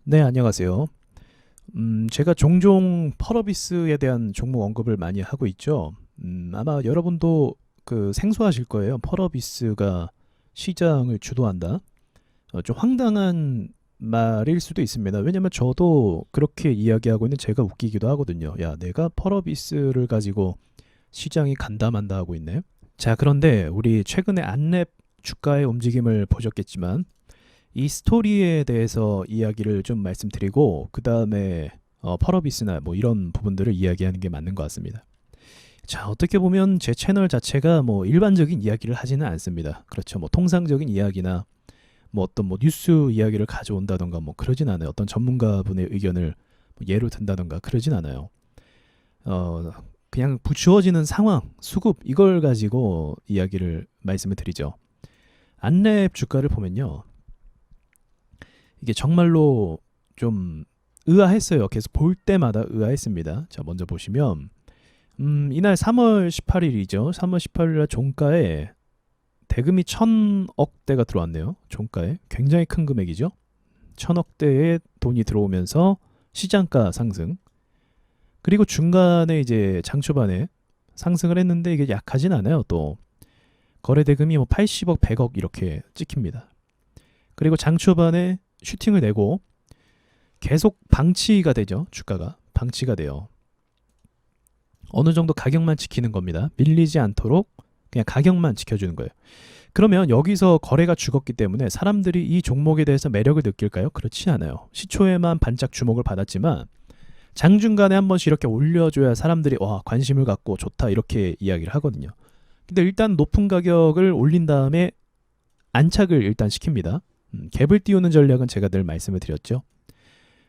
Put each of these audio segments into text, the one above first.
네, 안녕하세요. 제가 종종 펄어비스에 대한 종목 언급을 많이 하고 있죠. 아마 여러분도 생소하실 거예요. 펄어비스가 시장을 주도한다. 좀 황당한 말일 수도 있습니다. 왜냐면 저도 그렇게 이야기하고 있는 제가 웃기기도 하거든요. 야, 내가 펄어비스를 가지고 시장이 간다만다 하고 있네. 자, 그런데 우리 최근에 안랩 주가의 움직임을 보셨겠지만 이 스토리에 대해서 이야기를 좀 말씀드리고 그 다음에 펄어비스나 뭐 이런 부분들을 이야기하는 게 맞는 것 같습니다. 자, 어떻게 보면 제 채널 자체가 뭐 일반적인 이야기를 하지는 않습니다. 그렇죠. 뭐 통상적인 이야기나 뭐 어떤 뭐 뉴스 이야기를 가져온다던가 뭐 그러진 않아요. 어떤 전문가분의 의견을 뭐 예로 든다던가 그러진 않아요. 어, 그냥 주어지는 상황, 수급 이걸 가지고 이야기를 말씀을 드리죠. 안랩 주가를 보면요. 이게 정말로 좀 의아했어요. 계속 볼 때마다 의아했습니다. 자, 먼저 보시면 이날 3월 18일이죠. 3월 18일 날 종가에 대금이 1000억대가 들어왔네요. 종가에 굉장히 큰 금액이죠. 1000억대의 돈이 들어오면서 시장가 상승. 그리고 중간에 이제 장 초반에 상승을 했는데 이게 약하진 않아요. 또 거래 대금이 뭐 80억, 100억 이렇게 찍힙니다. 그리고 장 초반에 슈팅을 내고 계속 방치가 되죠. 주가가 방치가 돼요. 어느 정도 가격만 지키는 겁니다. 밀리지 않도록 그냥 가격만 지켜주는 거예요. 그러면 여기서 거래가 죽었기 때문에 사람들이 이 종목에 대해서 매력을 느낄까요? 그렇지 않아요. 시초에만 반짝 주목을 받았지만 장중간에 한 번씩 이렇게 올려줘야 사람들이 와 관심을 갖고 좋다 이렇게 이야기를 하거든요. 근데 일단 높은 가격을 올린 다음에 안착을 일단 시킵니다. 갭을 띄우는 전략은 제가 늘 말씀을 드렸죠.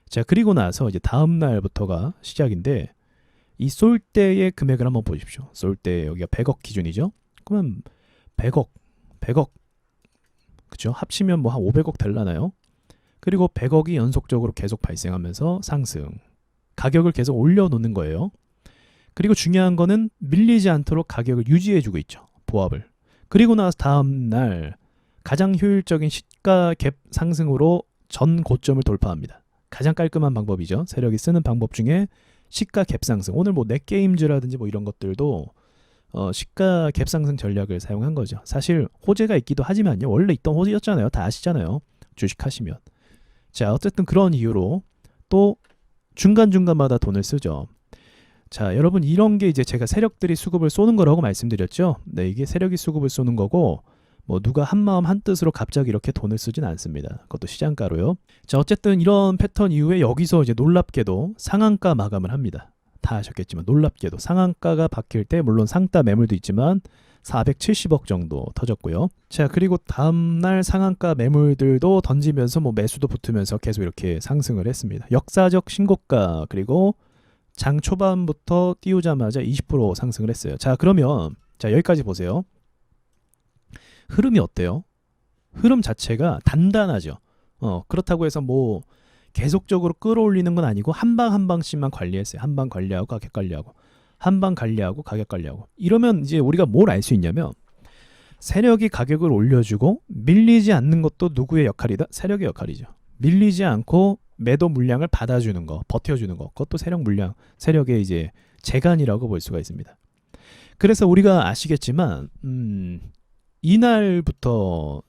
자, 그리고 나서 이제 다음 날부터가 시작인데 이 쏠 때의 금액을 한번 보십시오. 쏠 때 여기가 100억 기준이죠. 그러면 100억, 100억, 그죠? 합치면 뭐 한 500억 될라나요? 그리고 100억이 연속적으로 계속 발생하면서 상승. 가격을 계속 올려놓는 거예요. 그리고 중요한 거는 밀리지 않도록 가격을 유지해주고 있죠. 보합을. 그리고 나서 다음 날 가장 효율적인 시가 갭 상승으로 전 고점을 돌파합니다. 가장 깔끔한 방법이죠. 세력이 쓰는 방법 중에 시가 갭 상승. 오늘 뭐 넷게임즈라든지 뭐 이런 것들도 시가 갭 상승 전략을 사용한 거죠. 사실 호재가 있기도 하지만요. 원래 있던 호재였잖아요. 다 아시잖아요. 주식하시면. 자, 어쨌든 그런 이유로 또 중간중간마다 돈을 쓰죠. 자, 여러분 이런 게 이제 제가 세력들이 수급을 쏘는 거라고 말씀드렸죠. 네, 이게 세력이 수급을 쏘는 거고 뭐 누가 한마음 한뜻으로 갑자기 이렇게 돈을 쓰진 않습니다. 그것도 시장가로요. 자, 어쨌든 이런 패턴 이후에 여기서 이제 놀랍게도 상한가 마감을 합니다. 다 아셨겠지만 놀랍게도 상한가가 바뀔 때 물론 상따 매물도 있지만 470억 정도 터졌고요. 자, 그리고 다음날 상한가 매물들도 던지면서 뭐 매수도 붙으면서 계속 이렇게 상승을 했습니다. 역사적 신고가 그리고 장 초반부터 띄우자마자 20% 상승을 했어요. 자, 그러면 자 여기까지 보세요. 흐름이 어때요? 흐름 자체가 단단하죠. 그렇다고 해서 뭐 계속적으로 끌어올리는 건 아니고 한 방 한 방씩만 관리했어요. 한 방 관리하고 가격 관리하고 한 방 관리하고 가격 관리하고 이러면 이제 우리가 뭘 알 수 있냐면 세력이 가격을 올려주고 밀리지 않는 것도 누구의 역할이다? 세력의 역할이죠. 밀리지 않고 매도 물량을 받아주는 거, 버텨주는 거, 그것도 세력 물량, 세력의 이제 재간이라고 볼 수가 있습니다. 그래서 우리가 아시겠지만 이날부터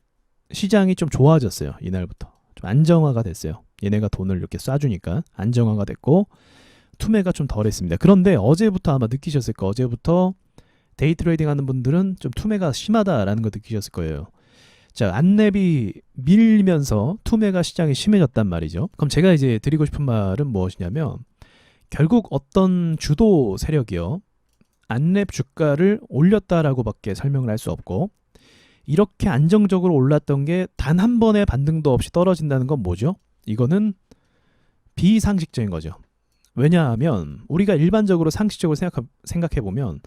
시장이 좀 좋아졌어요. 이날부터 좀 안정화가 됐어요. 얘네가 돈을 이렇게 쏴주니까 안정화가 됐고 투매가 좀 덜했습니다. 그런데 어제부터 아마 느끼셨을 거예요. 어제부터 데이 트레이딩 하는 분들은 좀 투매가 심하다라는 거 느끼셨을 거예요. 자, 안랩이 밀면서 투매가 시장이 심해졌단 말이죠. 그럼 제가 이제 드리고 싶은 말은 무엇이냐면 결국 어떤 주도 세력이요. 안랩 주가를 올렸다라고밖에 설명을 할 수 없고 이렇게 안정적으로 올랐던 게 단 한 번의 반등도 없이 떨어진다는 건 뭐죠? 이거는 비상식적인 거죠. 왜냐하면 우리가 일반적으로 상식적으로 생각해보면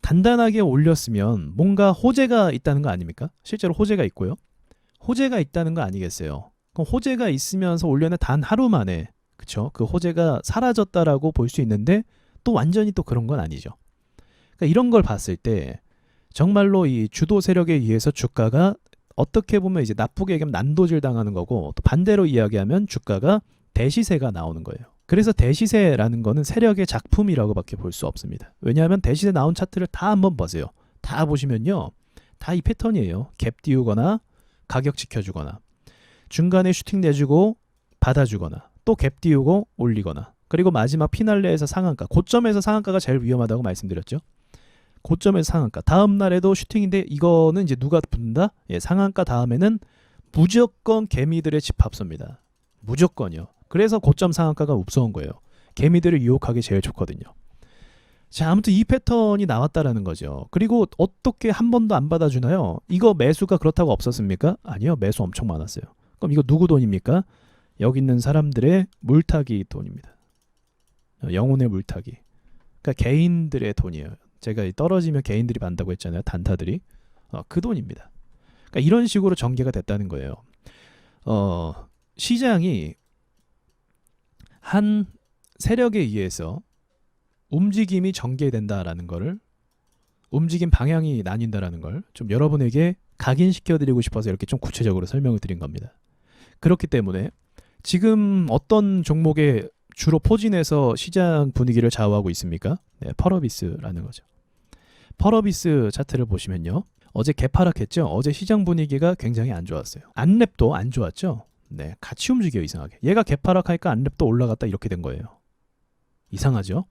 단단하게 올렸으면 뭔가 호재가 있다는 거 아닙니까? 실제로 호재가 있고요. 호재가 있다는 거 아니겠어요? 그럼 호재가 있으면서 올려는 단 하루 만에 그쵸? 그 호재가 사라졌다라고 볼 수 있는데 또 완전히 또 그런 건 아니죠. 그러니까 이런 걸 봤을 때 정말로 이 주도 세력에 의해서 주가가 어떻게 보면 이제 나쁘게 얘기하면 난도질 당하는 거고 또 반대로 이야기하면 주가가 대시세가 나오는 거예요. 그래서 대시세라는 거는 세력의 작품이라고밖에 볼 수 없습니다. 왜냐하면 대시세 나온 차트를 다 한번 보세요. 다 보시면요. 다 이 패턴이에요. 갭 띄우거나 가격 지켜주거나 중간에 슈팅 내주고 받아주거나 또 갭 띄우고 올리거나 그리고 마지막 피날레에서 상한가, 고점에서 상한가가 제일 위험하다고 말씀드렸죠. 고점에서 상한가, 다음 날에도 슈팅인데 이거는 이제 누가 붙는다? 예, 상한가 다음에는 무조건 개미들의 집합소입니다. 무조건이요. 그래서 고점 상한가가 무서운 거예요. 개미들을 유혹하기 제일 좋거든요. 자, 아무튼 이 패턴이 나왔다라는 거죠. 그리고 어떻게 한 번도 안 받아주나요? 이거 매수가 그렇다고 없었습니까? 아니요. 매수 엄청 많았어요. 그럼 이거 누구 돈입니까? 여기 있는 사람들의 물타기 돈입니다. 영혼의 물타기. 그러니까 개인들의 돈이에요. 제가 떨어지면 개인들이 받는다고 했잖아요. 단타들이. 그 돈입니다. 그러니까 이런 식으로 전개가 됐다는 거예요. 시장이 한 세력에 의해서 움직임이 전개된다라는 거를, 움직임 방향이 나뉜다라는 걸 좀 여러분에게 각인시켜 드리고 싶어서 이렇게 좀 구체적으로 설명을 드린 겁니다. 그렇기 때문에 지금 어떤 종목에 주로 포진해서 시장 분위기를 좌우하고 있습니까? 네, 펄어비스라는 거죠. 펄어비스 차트를 보시면요. 어제 개파락했죠. 어제 시장 분위기가 굉장히 안 좋았어요. 안랩도 안 좋았죠. 네, 같이 움직여요. 이상하게. 얘가 개파락하니까 안랩도 올라갔다 이렇게 된 거예요. 이상하죠.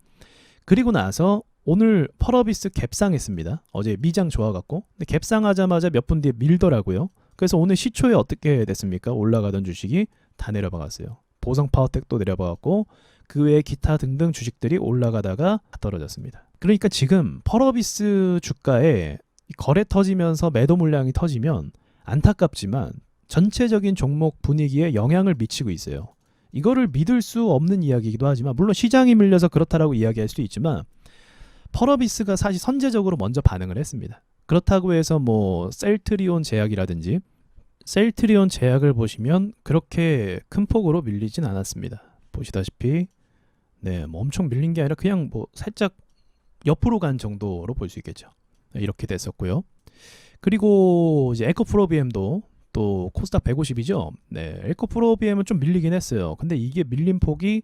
그리고 나서 오늘 펄어비스 갭상했습니다. 어제 미장 좋아갖고. 근데 갭상하자마자 몇 분 뒤에 밀더라고요. 그래서 오늘 시초에 어떻게 됐습니까? 올라가던 주식이 다 내려박았어요. 보성파워텍도 내려박았고 그 외에 기타 등등 주식들이 올라가다가 떨어졌습니다. 그러니까 지금 펄어비스 주가에 거래 터지면서 매도 물량이 터지면 안타깝지만 전체적인 종목 분위기에 영향을 미치고 있어요. 이거를 믿을 수 없는 이야기이기도 하지만 물론 시장이 밀려서 그렇다라고 이야기할 수도 있지만 펄어비스가 사실 선제적으로 먼저 반응을 했습니다. 그렇다고 해서 뭐 셀트리온 제약이라든지 셀트리온 제약을 보시면 그렇게 큰 폭으로 밀리진 않았습니다. 보시다시피 네, 뭐 엄청 밀린 게 아니라 그냥 뭐 살짝 옆으로 간 정도로 볼 수 있겠죠. 네, 이렇게 됐었고요. 그리고 이제 에코프로비엠도 또 코스닥 150이죠. 네, 에코프로비엠은 좀 밀리긴 했어요. 근데 이게 밀린 폭이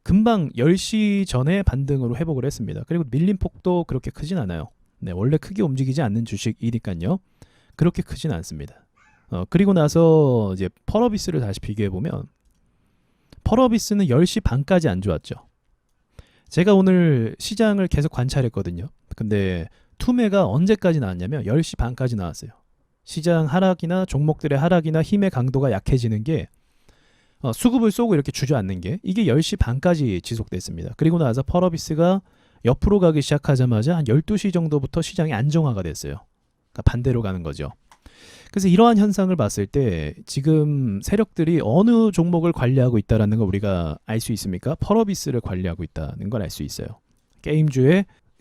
금방 10시 전에 반등으로 회복을 했습니다. 그리고 밀린 폭도 그렇게 크진 않아요. 네, 원래 크게 움직이지 않는 주식이니까요. 그렇게 크진 않습니다. 그리고 나서 이제 펄어비스를 다시 비교해 보면 펄어비스는 10시 반까지 안 좋았죠. 제가 오늘 시장을 계속 관찰했거든요. 근데 투매가 언제까지 나왔냐면 10시 반까지 나왔어요. 시장 하락이나 종목들의 하락이나 힘의 강도가 약해지는 게 수급을 쏘고 이렇게 주저앉는 게 이게 10시 반까지 지속됐습니다. 그리고 나서 펄어비스가 옆으로 가기 시작하자마자 한 12시 정도부터 시장이 안정화가 됐어요. 그러니까 반대로 가는 거죠. 그래서 이러한 현상을 봤을 때 지금 세력들이 어느 종목을 관리하고 있다는 걸 우리가 알 수 있습니까? 펄어비스를 관리하고 있다는 걸 알 수 있어요.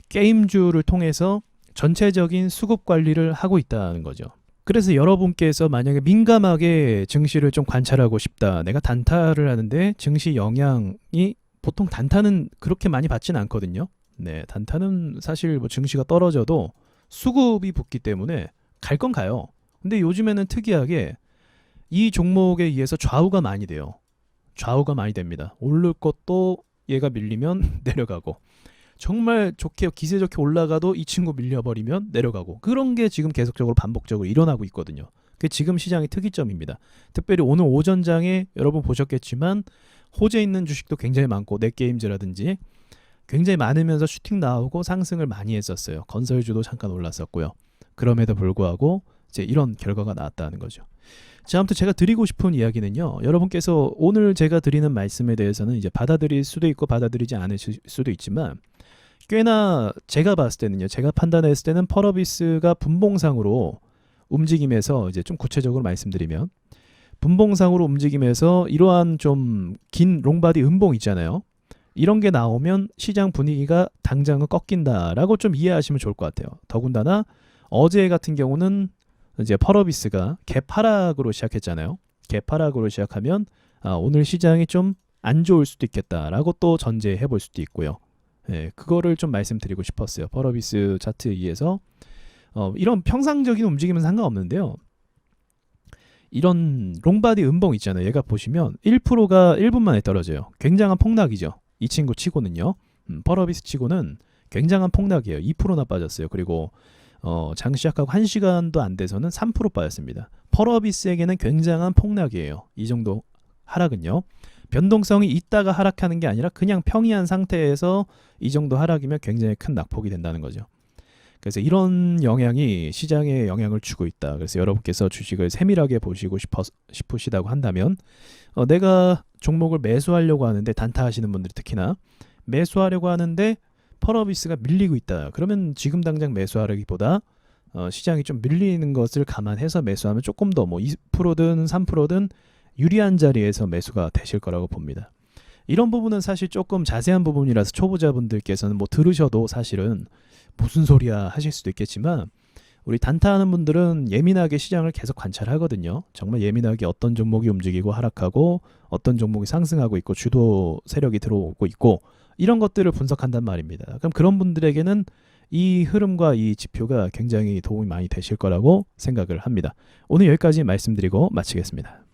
게임주를 통해서 전체적인 수급 관리를 하고 있다는 거죠. 그래서 여러분께서 만약에 민감하게 증시를 좀 관찰하고 싶다. 내가 단타를 하는데 증시 영향이 보통 단타는 그렇게 많이 받지는 않거든요. 네, 단타는 사실 뭐 증시가 떨어져도 수급이 붙기 때문에 갈 건 가요. 근데 요즘에는 특이하게 이 종목에 의해서 좌우가 많이 돼요. 좌우가 많이 됩니다. 오를 것도 얘가 밀리면 내려가고 정말 좋게 기세 좋게 올라가도 이 친구 밀려버리면 내려가고 그런 게 지금 계속적으로 반복적으로 일어나고 있거든요. 그게 지금 시장의 특이점입니다. 특별히 오늘 오전장에 여러분 보셨겠지만 호재 있는 주식도 굉장히 많고 넷게임즈라든지 굉장히 많으면서 슈팅 나오고 상승을 많이 했었어요. 건설주도 잠깐 올랐었고요. 그럼에도 불구하고 이제 이런 결과가 나왔다는 거죠. 자, 아무튼 제가 드리고 싶은 이야기는요. 여러분께서 오늘 제가 드리는 말씀에 대해서는 이제 받아들일 수도 있고 받아들이지 않으실 수도 있지만 꽤나 제가 봤을 때는요. 제가 판단했을 때는 펄어비스가 분봉상으로 움직임에서 이제 좀 구체적으로 말씀드리면 분봉상으로 움직임에서 이러한 좀 긴 롱바디 음봉 있잖아요. 이런 게 나오면 시장 분위기가 당장은 꺾인다라고 좀 이해하시면 좋을 것 같아요. 더군다나 어제 같은 경우는 이제 펄어비스가 갭하락으로 시작했잖아요. 갭하락으로 시작하면 오늘 시장이 좀 안 좋을 수도 있겠다라고 또 전제해 볼 수도 있고요. 예, 그거를 좀 말씀드리고 싶었어요. 펄어비스 차트에 의해서 이런 평상적인 움직임은 상관없는데요. 이런 롱바디 음봉 있잖아요. 얘가 보시면 1%가 1분 만에 떨어져요. 굉장한 폭락이죠. 이 친구 치고는요. 펄어비스 치고는 굉장한 폭락이에요. 2%나 빠졌어요. 그리고 장 시작하고 1시간도 안 돼서는 3% 빠졌습니다. 펄어비스에게는 굉장한 폭락이에요. 이 정도 하락은요. 변동성이 있다가 하락하는 게 아니라 그냥 평이한 상태에서 이 정도 하락이면 굉장히 큰 낙폭이 된다는 거죠. 그래서 이런 영향이 시장에 영향을 주고 있다. 그래서 여러분께서 주식을 세밀하게 보시고 싶으시다고 한다면 내가 종목을 매수하려고 하는데, 단타하시는 분들이 특히나 매수하려고 하는데 펄어비스가 밀리고 있다. 그러면 지금 당장 매수하기보다 시장이 좀 밀리는 것을 감안해서 매수하면 조금 더 뭐 2%든 3%든 유리한 자리에서 매수가 되실 거라고 봅니다. 이런 부분은 사실 조금 자세한 부분이라서 초보자분들께서는 뭐 들으셔도 사실은 무슨 소리야 하실 수도 있겠지만, 우리 단타하는 분들은 예민하게 시장을 계속 관찰하거든요. 정말 예민하게 어떤 종목이 움직이고 하락하고 어떤 종목이 상승하고 있고 주도 세력이 들어오고 있고 이런 것들을 분석한단 말입니다. 그럼 그런 분들에게는 이 흐름과 이 지표가 굉장히 도움이 많이 되실 거라고 생각을 합니다. 오늘 여기까지 말씀드리고 마치겠습니다.